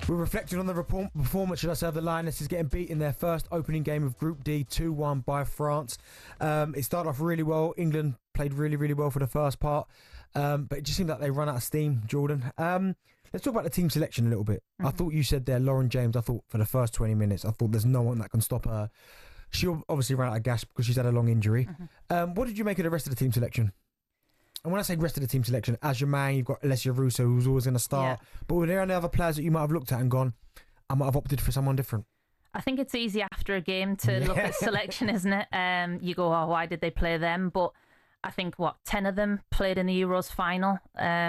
We're reflecting on the performance, should I say, of the Lionesses getting beat in their first opening game of Group D, 2-1 by France. It started off really well. England played really, really well for the first part, but it just seemed like they ran out of steam, Jordan. Let's talk about the team selection a little bit. I thought you said there, Lauren James, I thought for the first 20 minutes, I thought there's no one that can stop her. She obviously ran out of gas because she's had a long injury. What did you make of the rest of the team selection? And when I say rest of the team selection, as your man, you've got Alessia Russo, who's always going to start. Yeah. But were there any other players that you might have looked at and gone, I might have opted for someone different? I think it's easy after a game to look at selection, isn't it? You go, oh, why did they play them? But I think, 10 of them played in the Euros final.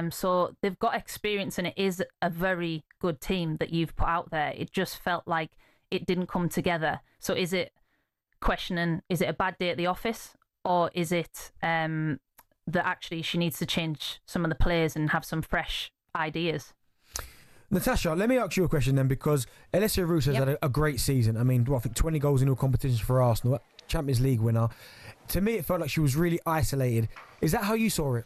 So they've got experience, and it is a very good team that you've put out there. It just felt like it didn't come together. So is it questioning, is it a bad day at the office? Or is it that actually she needs to change some of the players and have some fresh ideas? Natasha, let me ask you a question then, because Alessia Russo has had a great season. I mean, I think 20 goals in all competitions for Arsenal, Champions League winner. To me, it felt like she was really isolated. Is that how you saw it?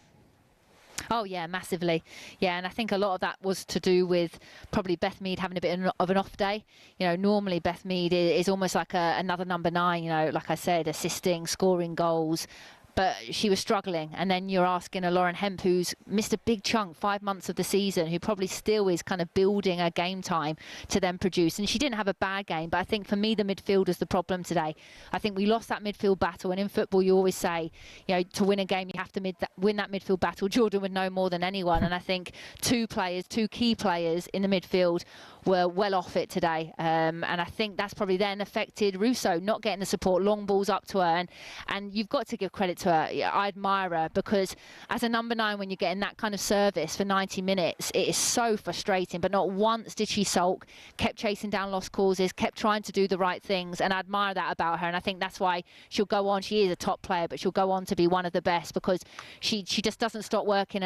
Oh, yeah, massively. Yeah, and I think a lot of that was to do with probably Beth Mead having a bit of an off day. You know, normally Beth Mead is almost like another number 9, you know, like I said, assisting, scoring goals. But she was struggling, and then you're asking a Lauren Hemp, who's missed a big chunk, 5 months of the season, who probably still is kind of building her game time to then produce. And she didn't have a bad game, but I think for me the midfield is the problem today. I think we lost that midfield battle, and in football you always say, you know, to win a game you have to win that midfield battle. Jordan would know more than anyone, and I think two key players in the midfield were well off it today, and I think that's probably then affected Russo not getting the support, long balls up to her, and you've got to give credit to her. I admire her, because as a number 9, when you're getting that kind of service for 90 minutes, it is so frustrating. But not once did she sulk, kept chasing down lost causes, kept trying to do the right things, and I admire that about her. And I think that's why she'll go on. She is a top player, but she'll go on to be one of the best, because she just doesn't stop working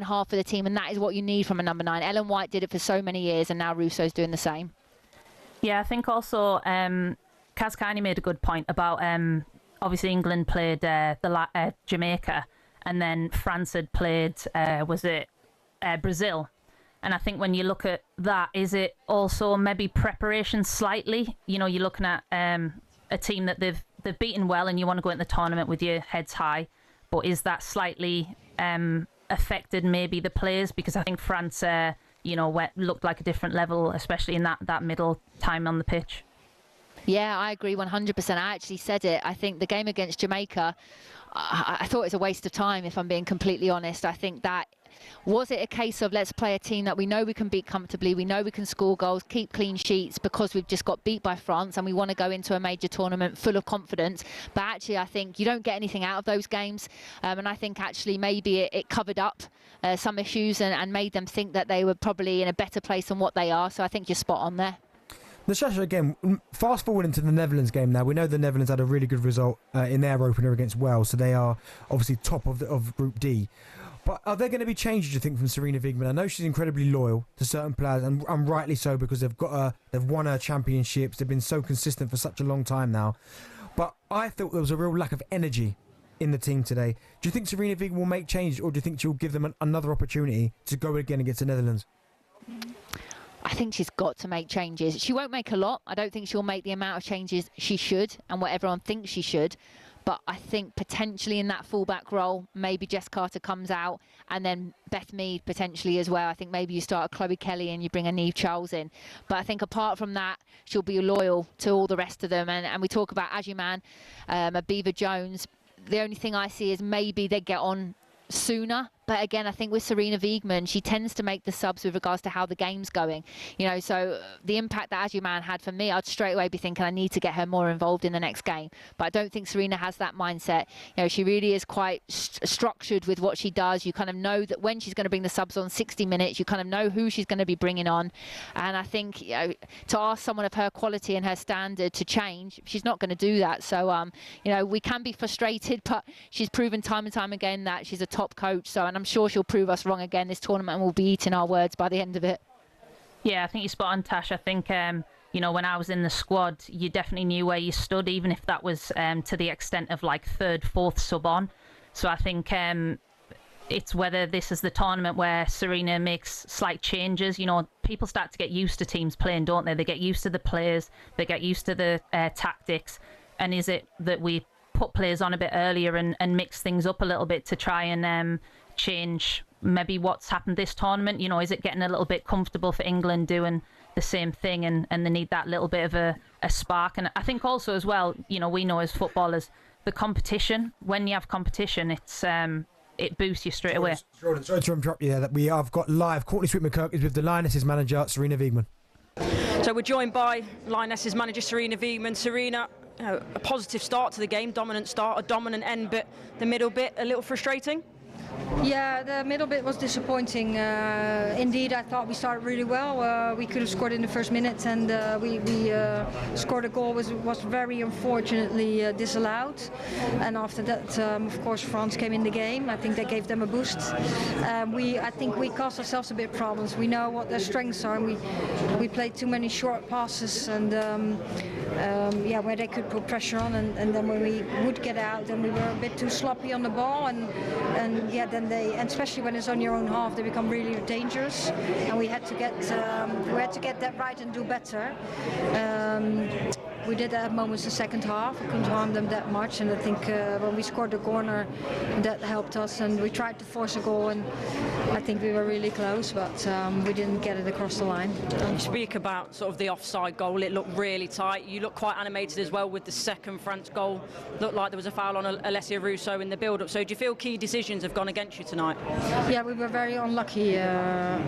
hard for the team, and that is what you need from a number 9. Ellen White did it for so many years, and now Russo's doing the same. Yeah, I think also Kaz Carney made a good point about obviously England played Jamaica, and then France had played Brazil. And I think when you look at that, is it also maybe preparation slightly? You know, you're looking at a team that they've beaten well, and you want to go in the tournament with your heads high, but is that slightly affected maybe the players? Because I think France looked like a different level, especially in that middle time on the pitch. Yeah, I agree 100%. I actually said it. I think the game against Jamaica, I thought it was a waste of time, if I'm being completely honest. I think that, was it a case of let's play a team that we know we can beat comfortably, we know we can score goals, keep clean sheets, because we've just got beat by France and we want to go into a major tournament full of confidence? But actually, I think you don't get anything out of those games. And I think actually maybe it covered up some issues and made them think that they were probably in a better place than what they are. So I think you're spot on there. Natasha, again, fast forward into the Netherlands game now. We know the Netherlands had a really good result in their opener against Wales, so they are obviously top of Group D. But are there going to be changes, you think, from Sarina Wiegman? I know she's incredibly loyal to certain players, and rightly so, because they've won her championships. They've been so consistent for such a long time now. But I thought there was a real lack of energy in the team today. Do you think Sarina Wiegman will make changes, or do you think she'll give them another opportunity to go again against the Netherlands? I think she's got to make changes. She won't make a lot. I don't think she'll make the amount of changes she should and what everyone thinks she should. But I think potentially in that fullback role, maybe Jess Carter comes out, and then Beth Mead potentially as well. I think maybe you start a Chloe Kelly and you bring a Niamh Charles in. But I think apart from that, she'll be loyal to all the rest of them. And we talk about Agyman, Abiva Jones. The only thing I see is maybe they get on sooner. But again, I think with Sarina Wiegman, she tends to make the subs with regards to how the game's going. You know, so the impact that Agyman had for me, I'd straight away be thinking I need to get her more involved in the next game. But I don't think Sarina has that mindset. You know, she really is quite structured with what she does. You kind of know that when she's going to bring the subs on 60 minutes, you kind of know who she's going to be bringing on. And I think, you know, to ask someone of her quality and her standard to change, she's not going to do that. So, you know, we can be frustrated, but she's proven time and time again that she's a top coach. So, and I'm sure she'll prove us wrong again this tournament, and we'll be eating our words by the end of it. Yeah, I think you're spot on, Tash. I think, you know, when I was in the squad, you definitely knew where you stood, even if that was to the extent of like third, fourth sub on. So I think it's whether this is the tournament where Sarina makes slight changes. You know, people start to get used to teams playing, don't they? They get used to the players, they get used to the tactics. And is it that we put players on a bit earlier and mix things up a little bit to try and change maybe what's happened this tournament? You know, is it getting a little bit comfortable for England doing the same thing, and they need that little bit of a spark? And I think also as well, you know, we know as footballers, the competition, when you have competition, it's it boosts you straight away. Sorry to interrupt you there. That we have got live. Courtney Sweetman-Kirk is with the Lionesses manager, Sarina Wiegman. So we're joined by Lionesses manager Sarina Wiegman. Sarina, a positive start to the game, dominant start, a dominant end, but the middle bit a little frustrating? Yeah, the middle bit was disappointing. Indeed, I thought we started really well. We could have scored in the first minute, and we scored a goal was very unfortunately disallowed. And after that, of course, France came in the game. I think that gave them a boost. I think we caused ourselves a bit of problems. We know what their strengths are, and we played too many short passes, and where they could put pressure on, and then when we would get out, then we were a bit too sloppy on the ball, and then and especially when it's on your own half, they become really dangerous, and we had to get that right and do better. We did have moments in the second half. We couldn't harm them that much, and I think when we scored the corner, that helped us, and we tried to force a goal, and I think we were really close, but we didn't get it across the line. You speak about sort of the offside goal. It looked really tight. You look quite animated as well with the second France goal. Looked like there was a foul on Alessia Russo in the build-up. So do you feel key decisions have gone against you tonight? Yeah, we were very unlucky.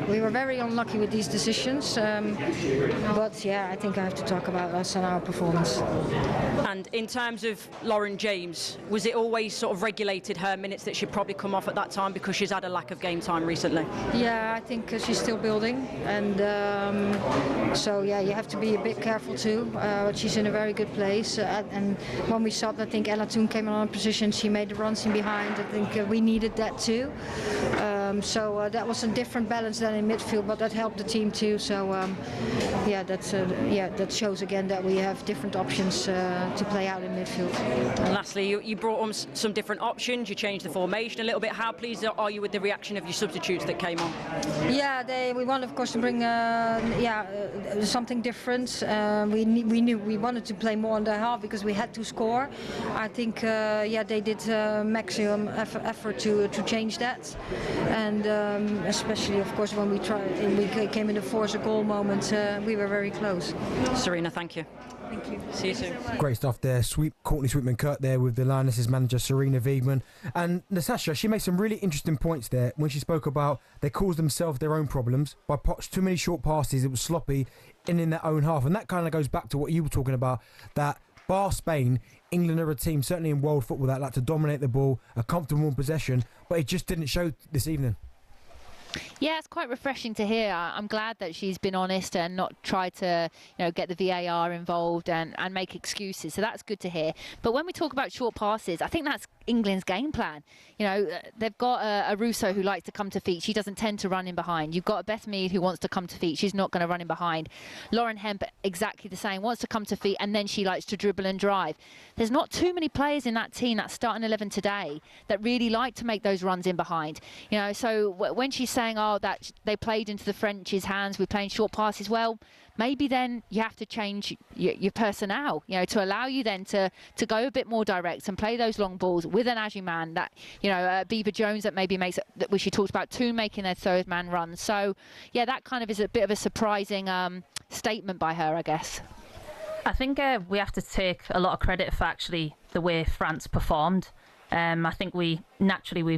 We were very unlucky with these decisions. But yeah, I think I have to talk about us and our performance. And in terms of Lauren James, was it always sort of regulated her minutes that she'd probably come off at that time because she's had a lack of game time recently? Yeah, I think she's still building, and so yeah, you have to be a bit careful too. But she's in a very good place, and when we saw, I think Ella Toon came on position, she made the runs in behind. I think we needed that too. So that was a different balance than in midfield, but that helped the team too. So that shows again that we have different options to play out in midfield. And lastly, you brought on some different options. You changed the formation a little bit. How pleased are you with the reaction of your substitutes that came on? Yeah, we wanted, of course, to bring something different. We knew we wanted to play more on the half because we had to score. I think they did maximum effort to change that, and especially, of course, when we came in to force a goal moment, we were very close. Sarina, thank you. Thank you. See you soon. Great stuff there. Courtney Sweetman-Kirk there with the Lionesses manager Sarina Wiegman. And Natasha, she made some really interesting points there when she spoke about they caused themselves their own problems by too many short passes. It was sloppy in their own half. And that kind of goes back to what you were talking about, that bar Spain, England are a team, certainly in world football, that like to dominate the ball, a comfortable possession, but it just didn't show this evening. Yeah, it's quite refreshing to hear. I'm glad that she's been honest and not tried to, get the VAR involved and make excuses. So that's good to hear. But when we talk about short passes, I think that's England's game plan. They've got a Russo who likes to come to feet. She doesn't tend to run in behind. You've got a Beth Mead who wants to come to feet. She's not going to run in behind. Lauren Hemp, exactly the same, wants to come to feet, and then she likes to dribble and drive. There's not too many players in that team, that starting 11 today, that really like to make those runs in behind. So when she's saying, that they played into the French's hands, we're playing short passes, well, maybe then you have to change your personnel, to allow you then to go a bit more direct and play those long balls with an Ajuman, that, Beaver Jones that maybe makes, that we she talked about, Toon making their third man run. So, yeah, that kind of is a bit of a surprising statement by her, I guess. I think we have to take a lot of credit for actually the way France performed. I think we've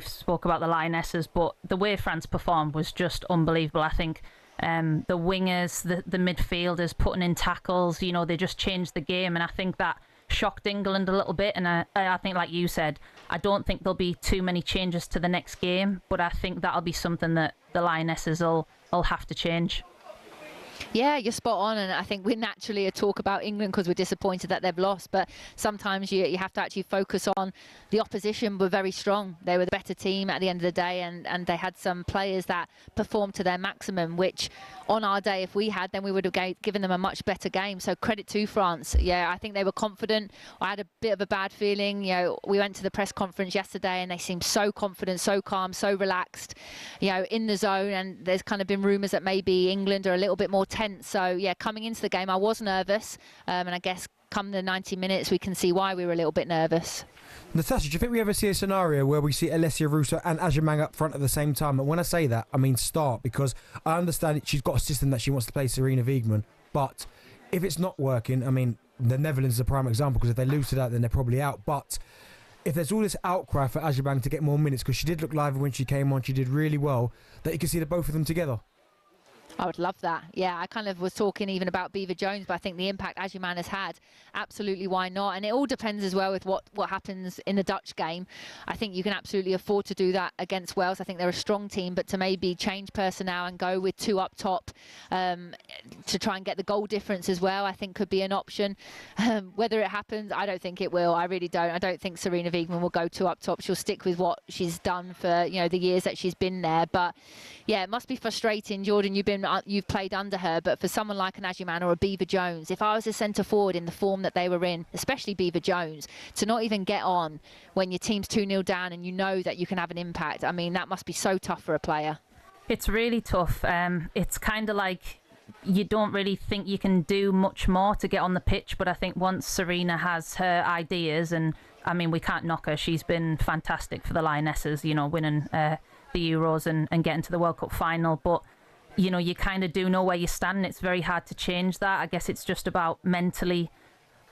spoke about the Lionesses, but the way France performed was just unbelievable. I think the wingers, the midfielders putting in tackles, they just changed the game, and I think that shocked England a little bit. And I think, like you said, I don't think there'll be too many changes to the next game, but I think that'll be something that the Lionesses will have to change. Yeah, you're spot on, and I think we naturally talk about England because we're disappointed that they've lost, but sometimes you have to actually focus on the opposition were very strong. They were the better team at the end of the day, and they had some players that performed to their maximum, which on our day, if we had, then we would have given them a much better game. So credit to France. Yeah, I think they were confident. I had a bit of a bad feeling. You know, we went to the press conference yesterday and they seemed so confident, so calm, so relaxed, you know, in the zone, and there's kind of been rumours that maybe England are a little bit more tense. So yeah, coming into the game I was nervous, and I guess come the 90 minutes we can see why we were a little bit nervous. Natasha, do you think we ever see a scenario where we see Alessia Russo and Agyemang up front at the same time? And when I say that, I mean start, because I understand she's got a system that she wants to play Sarina Wiegman, but if it's not working, I mean, the Netherlands is a prime example, because if they lose to that, then they're probably out. But if there's all this outcry for Agyemang to get more minutes, because she did look lively when she came on, she did really well, that you can see the both of them together. I would love that. Yeah, I kind of was talking even about Beaver Jones, but I think the impact Agyemang has had, absolutely, why not? And it all depends as well with what happens in the Dutch game. I think you can absolutely afford to do that against Wales. I think they're a strong team, but to maybe change personnel and go with two up top to try and get the goal difference as well, I think could be an option. Whether it happens, I don't think it will. I really don't. I don't think Sarina Wiegman will go two up top. She'll stick with what she's done for, you know, the years that she's been there. But yeah, it must be frustrating, Jordan. You've played under her, but for someone like an Agyemang or a Beaver Jones, if I was a centre forward in the form that they were in, especially Beaver Jones, to not even get on when your team's 2-0 down and you know that you can have an impact, I mean, that must be so tough for a player. It's really tough. It's kind of like you don't really think you can do much more to get on the pitch, but I think once Sarina has her ideas, and I mean, we can't knock her, she's been fantastic for the Lionesses, you know, winning the Euros and getting to the World Cup final, but you know, you kind of do know where you stand. It's very hard to change that. I guess it's just about mentally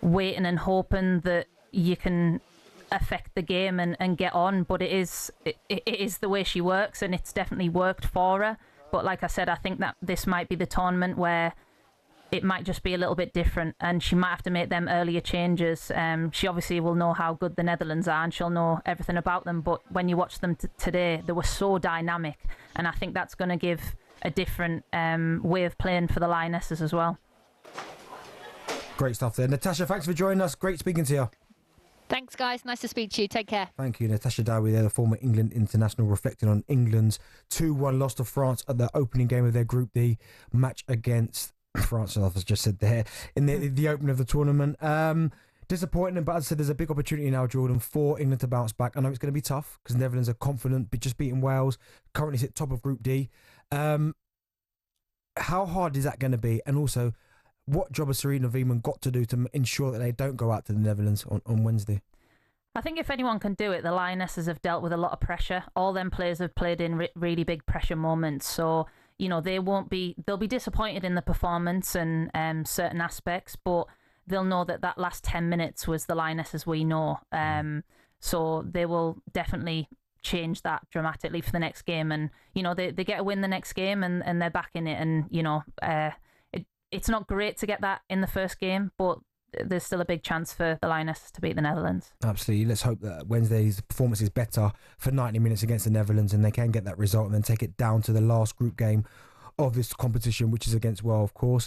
waiting and hoping that you can affect the game and get on. But it is the way she works, and it's definitely worked for her. But like I said, I think that this might be the tournament where it might just be a little bit different, and she might have to make them earlier changes. She obviously will know how good the Netherlands are, and she'll know everything about them. But when you watch them today, they were so dynamic, and I think that's going to give a different way of playing for the Lionesses as well. Great stuff there. Natasha, thanks for joining us. Great speaking to you. Thanks, guys. Nice to speak to you. Take care. Thank you. Natasha Dowie there, the former England international, reflecting on England's 2-1 loss to France at the opening game of their Group D match against France, as I've just said there, in the opening of the tournament. Disappointing, but as I said, there's a big opportunity now, Jordan, for England to bounce back. I know it's going to be tough because the Netherlands are confident, but just beating Wales, currently sit top of Group D. How hard is that going to be? And also, what job has Sarina Wiegman got to do to ensure that they don't go out to the Netherlands on Wednesday? I think if anyone can do it, the Lionesses have dealt with a lot of pressure. All them players have played in really big pressure moments. So, you know, they'll be disappointed in the performance and certain aspects, but they'll know that last 10 minutes was the Lionesses we know. So they will definitely change that dramatically for the next game. And, you know, they get a win the next game and they're back in it. And, you know, it's not great to get that in the first game, but there's still a big chance for the Lionesses to beat the Netherlands. Absolutely. Let's hope that Wednesday's performance is better for 90 minutes against the Netherlands and they can get that result and then take it down to the last group game of this competition, which is against Wales, of course.